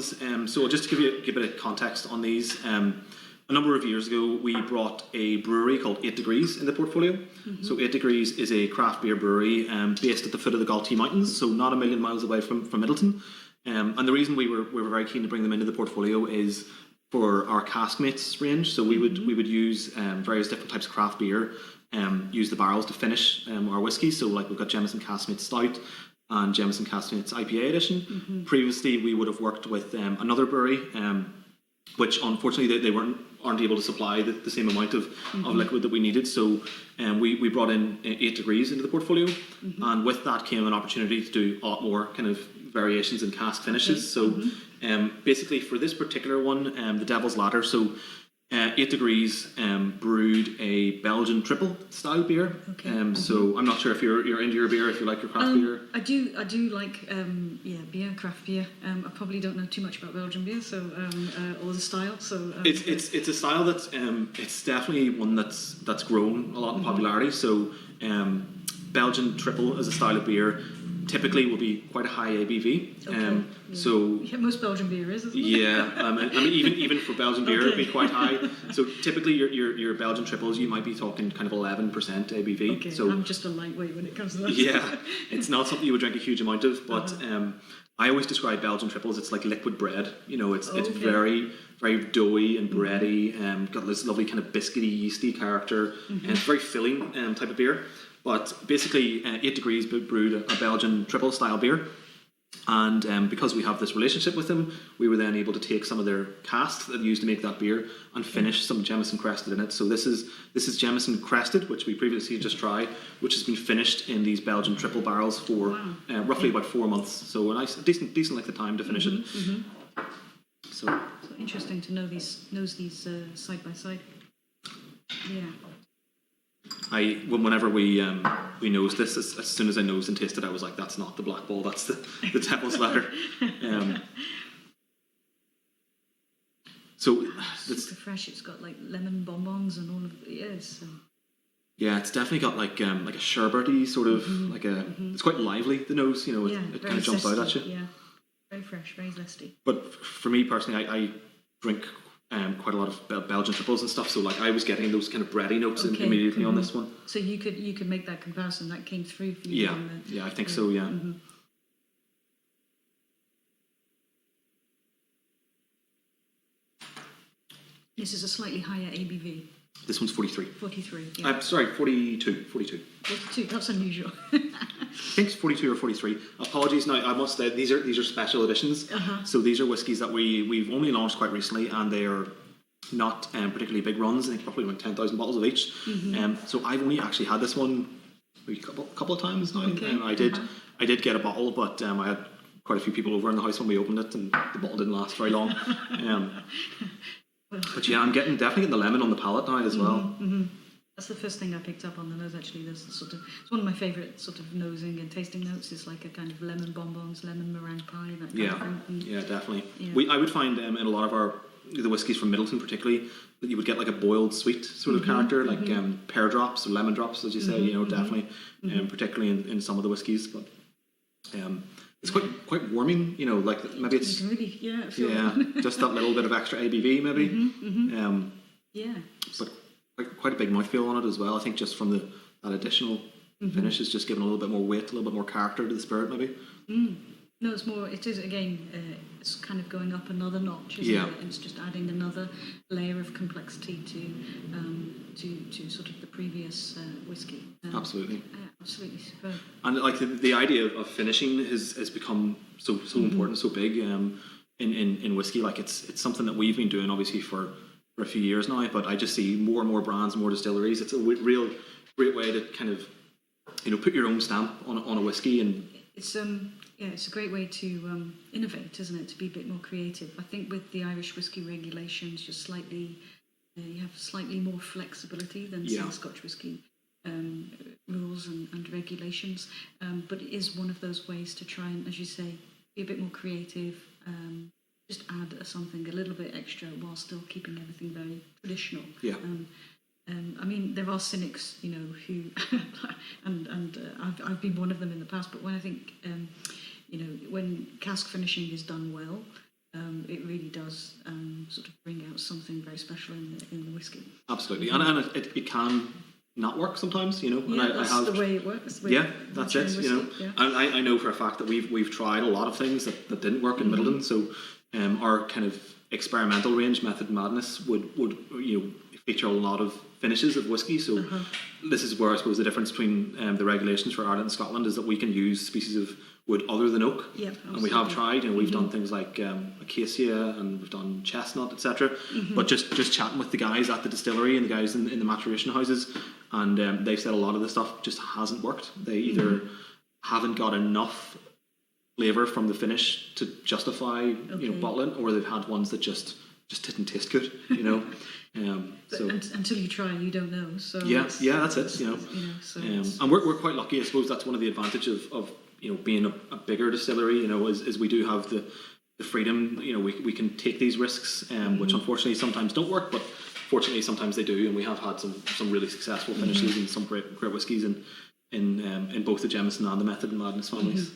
So just to give you a bit of context on these, a number of years ago we brought a brewery called 8 Degrees in the portfolio. So 8 Degrees is a craft beer brewery based at the foot of the Galtee Mountains, so not a million miles away from Middleton. And the reason we were very keen to bring them into the portfolio is for our Caskmates range. So we would use various different types of craft beer, use the barrels to finish our whiskey. So like we've got Jameson Caskmates Stout and Jameson Caskmates IPA edition. Previously, we would have worked with another brewery, which unfortunately they aren't able to supply the same amount of liquid that we needed. So we brought in 8 Degrees into the portfolio, and with that came an opportunity to do a lot more kind of variations in cask finishes. So basically for this particular one, the Devil's Ladder, so 8 Degrees brewed a Belgian triple style beer. So I'm not sure if you're into your beer, if you like your craft beer. I do like beer, craft beer. I probably don't know too much about Belgian beer, so or the style. So it's a style that's it's definitely one that's grown a lot in popularity. So Belgian triple as a style of beer typically will be quite a high ABV. So most Belgian beer is, isn't it? Yeah, I mean even for Belgian beer it'd be quite high. So typically your Belgian triples you might be talking kind of 11% ABV. Okay, so I'm just a lightweight when it comes to that. Yeah, it's not something you would drink a huge amount of, but I always describe Belgian triples. It's like liquid bread. You know, it's very very doughy and bready. Got this lovely kind of biscuity, yeasty character, and it's very filling type of beer. But basically, 8 Degrees brewed a Belgian triple style beer, and because we have this relationship with them, we were then able to take some of their casks that they used to make that beer and finish some Jameson Crested in it. So this is Jameson Crested, which we previously just tried, which has been finished in these Belgian triple barrels for roughly about 4 months. So a nice, decent length of time to finish it. So interesting to know these side by side. Yeah. Whenever we nosed this, as soon as I nosed and tasted it, I was like, that's not the Black Ball, that's the Devil's Ladder. So super fresh. It's got like lemon bonbons and all of it. Yeah, it's definitely got like a sherbety sort of it's quite lively, the nose. You know, it kind of jumps out at you. Yeah, very fresh, very zesty. But for me personally, I drink quite a lot of Belgian triples and stuff, so like I was getting those kind of bready notes immediately on this one. So you could make that comparison. That came through for you. Yeah, I think so. Yeah. This is a slightly higher ABV. This one's 43. 43. Yeah. I'm sorry, 42. 42. 42. That's unusual. I think it's 42 or 43. Apologies. Now I must say these are special editions. So these are whiskies that we've only launched quite recently, and they are not particularly big runs. I think probably around 10,000 bottles of each. So I've only actually had this one a couple of times now. I did get a bottle, but I had quite a few people over in the house when we opened it, and the bottle didn't last very long. But yeah, I'm definitely getting the lemon on the palate now as well. That's the first thing I picked up on the nose. Actually, there's it's one of my favourite sort of nosing and tasting notes. Is like a kind of lemon bonbons, lemon meringue pie, that kind of thing. Yeah, definitely. Yeah. I would find in a lot of the whiskies from Middleton, particularly, that you would get like a boiled sweet sort of character, like pear drops or lemon drops, as you say. You know, definitely, particularly in some of the whiskies, but. It's quite warming, you know, like maybe it's really, just that little bit of extra ABV maybe. But quite a big mouthfeel on it as well. I think just from that additional finish is just giving a little bit more weight, a little bit more character to the spirit maybe. No, it's more. It is again. It's kind of going up another notch. Isn't it? It's just adding another layer of complexity to sort of the previous whiskey. Absolutely. Absolutely superb. And like the idea of finishing has become so important, so big in whiskey. Like it's something that we've been doing obviously for a few years now. But I just see more and more brands, more distilleries. It's a real great way to kind of put your own stamp on a whiskey. And it's it's a great way to innovate, isn't it? To be a bit more creative. I think with the Irish whiskey regulations, you have slightly more flexibility than say Scotch whiskey rules and regulations. But it is one of those ways to try and, as you say, be a bit more creative. Just add something a little bit extra while still keeping everything very traditional. Yeah. I mean, there are cynics, who, and I've been one of them in the past. But when I think, when cask finishing is done well, it really does sort of bring out something very special in the whiskey. Absolutely, and it can not work sometimes, you know. Yeah, and that's the way it works. Yeah, that's it. Whiskey, you know, yeah. and I know for a fact that we've tried a lot of things that didn't work in Middleton. So our kind of experimental range, Method Madness, would feature a lot of finishes of whiskey. So this is where I suppose the difference between the regulations for Ireland and Scotland is that we can use species of wood other than oak. Yeah, and we have tried. You know, we've done things like acacia and we've done chestnut, etc. But just chatting with the guys at the distillery and the guys in the maturation houses, and they've said a lot of the stuff just hasn't worked. They either haven't got enough flavour from the finish to justify bottling, or they've had ones that just didn't taste good. You know. So until you try, you don't know. So yeah, that's it. You know, and we're quite lucky. I suppose that's one of the advantages of being a bigger distillery. You know, is we do have the freedom. You know, we can take these risks, which unfortunately sometimes don't work, but fortunately sometimes they do. And we have had some really successful finishes and some great whiskies in both the Jameson and the Method and Madness families.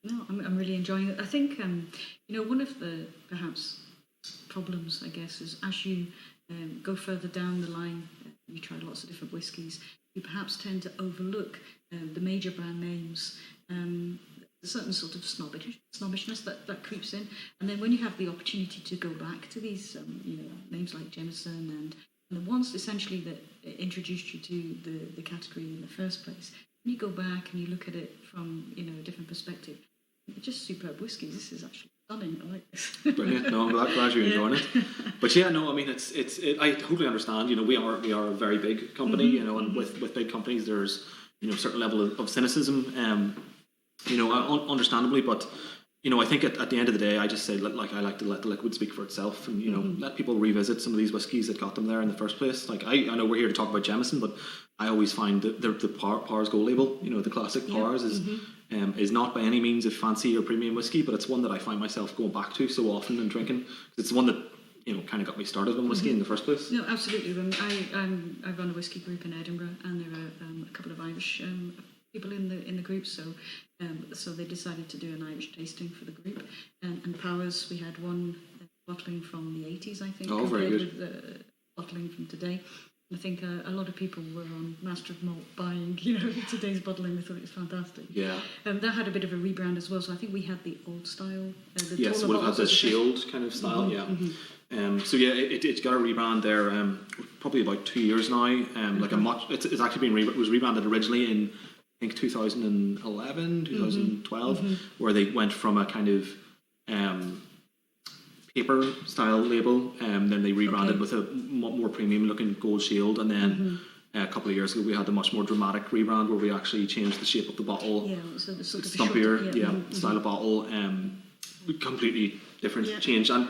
No, I'm really enjoying it. I think one of the perhaps problems, I guess, is as you go further down the line, you try lots of different whiskies, you perhaps tend to overlook the major brand names, a certain sort of snobbishness that creeps in. And then when you have the opportunity to go back to these names like Jameson and the ones essentially that introduced you to the category in the first place, when you go back and you look at it from a different perspective, they're just superb whiskies. This is actually stunning. I like this. Brilliant. No, I'm glad you're enjoying it. But yeah, no, I mean, it's I totally understand. You know, we are a very big company. You know, and with big companies, there's a certain level of cynicism. Understandably, but I think at the end of the day, I just say I like to let the liquid speak for itself, and let people revisit some of these whiskies that got them there in the first place. Like I know we're here to talk about Jameson, but I always find the Powers Gold label, the classic Powers, is not by any means a fancy or premium whiskey, but it's one that I find myself going back to so often and drinking. It's the one that kind of got me started on whiskey in the first place. No, absolutely. I run a whiskey group in Edinburgh, and there are a couple of Irish people in the group, so they decided to do an Irish tasting for the group. And Powers, we had one bottling from the 80s, I think, very good. With the bottling from today. I think a lot of people were on Master of Malt buying, today's bottling. They thought it was fantastic. Yeah. That had a bit of a rebrand as well. So I think we had the old style. Yes, would have had the shield kind of style. So yeah, it's got a rebrand there. Probably about 2 years now. It's actually it was rebranded originally in I think 2011, 2012, where they went from a kind of paper style label, and then they rebranded with a more premium looking gold shield, and then a couple of years ago we had a much more dramatic rebrand where we actually changed the shape of the bottle, so the sort of stumpier, style of bottle, completely different change, and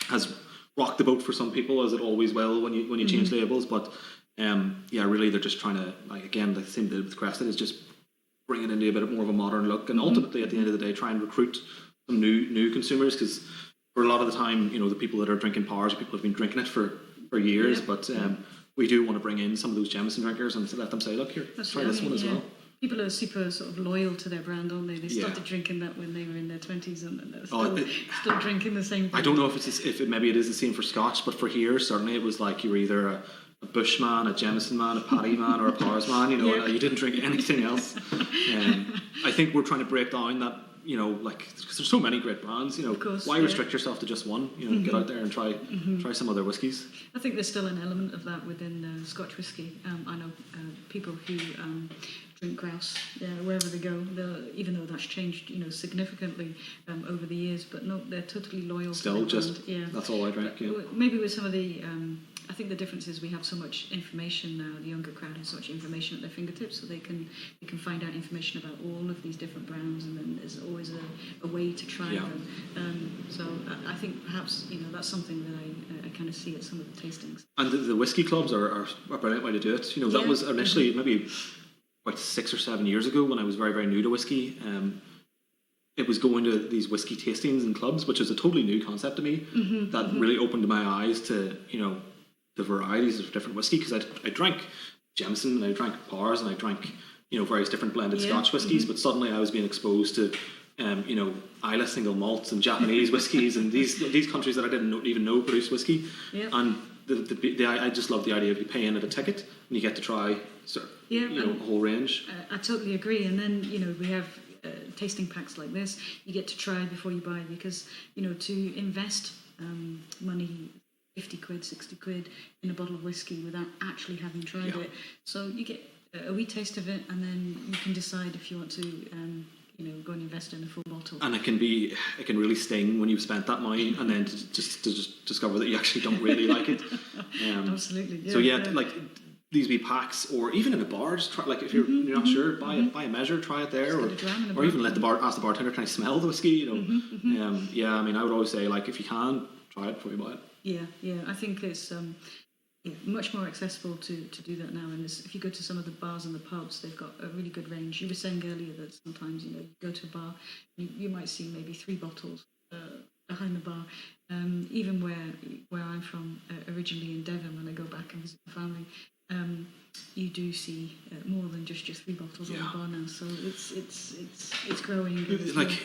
has rocked the boat for some people, as it always will when you change labels, but really they're just trying to, again, the same thing with Crested, is just bring it into a bit more of a modern look, and ultimately at the end of the day try and recruit some new consumers, because for a lot of the time, the people that are drinking Powers are people who've been drinking it for years, but we do want to bring in some of those Jameson drinkers and let them say, look, here, try this one as well. People are super sort of loyal to their brand, aren't they? They started drinking that when they were in their 20s, and they're still drinking the same thing. I don't know if maybe it is the same for Scotch, but for here, certainly it was like you were either a Bushman, a Jameson man, a Paddy man, or a Powers man. You didn't drink anything else. I think we're trying to break down that. Because there's so many great brands. Of course, why restrict yourself to just one? Get out there and try some other whiskies. I think there's still an element of that within Scotch whisky. I know people who drink grouse wherever they go, even though that's changed significantly over the years, but no, they're totally loyal still to their just brand. That's all I drink. Maybe with some of the I think the difference is we have so much information now. The younger crowd has so much information at their fingertips, so they can find out information about all of these different brands, and then there's always a way to try them. So I think perhaps that's something that I kind of see at some of the tastings. And the whiskey clubs are a brilliant way to do it. That was initially maybe about 6 or 7 years ago when I was very, very new to whiskey. It was going to these whiskey tastings and clubs, which was a totally new concept to me. That really opened my eyes to the varieties of different whiskey, because I drank Jameson and I drank Powers and I drank various different blended Scotch whiskies, but suddenly I was being exposed to you know, Islay single malts and Japanese whiskies and these countries that I didn't even know produce whiskey. Yeah. And I just love the idea of you paying at a ticket and you get to try a whole range. I totally agree. And then, you know, we have tasting packs like this. You get to try before you buy, because, you know, to invest money, 50 quid, 60 quid in a bottle of whiskey without actually having tried it. So you get a wee taste of it, and then you can decide if you want to you know, go and invest in a full bottle. And it can really sting when you've spent that money, and then to just discover that you actually don't really like it. Absolutely. Yeah, so like these wee packs, or even in a bar, just try, like if you're not sure, buy a measure, try it there, or even ask the bartender, can I smell the whiskey? You know, yeah. I mean, I would always say, like, if you can, try it before you buy it. Yeah. I think it's much more accessible to do that now. And if you go to some of the bars and the pubs, they've got a really good range. You were saying earlier that sometimes, you know, you go to a bar, you might see maybe 3 bottles behind the bar. Even where I'm from, originally in Devon, when I go back and visit the family, you do see more than just your 3 bottles on the bar now. So it's growing. Like,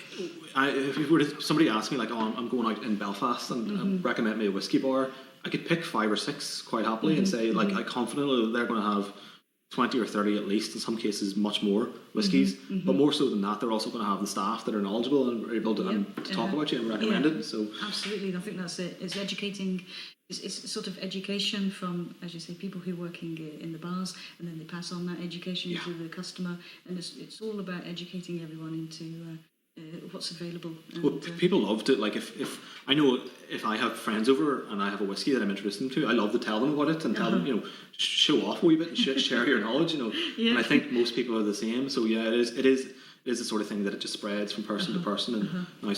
if somebody asked me, like, oh, I'm going out in Belfast and recommend me a whiskey bar, I could pick 5 or 6 quite happily and say, like, I confidently they're going to have 20 or 30 at least, in some cases much more whiskies, but more so than that, they're also going to have the staff that are knowledgeable and are able to talk about you and recommend it. So absolutely, I think that's it. It's educating. It's sort of education from, as you say, people who are working in the bars, and then they pass on that education to the customer, and it's all about educating everyone into what's available. And, well, people love to, like, if I know if I have friends over and I have a whiskey that I'm introducing them to, I love to tell them about it and tell them, you know, show off a wee bit and share your knowledge, you know. And I think most people are the same. So yeah, it is the sort of thing that it just spreads from person to person, and now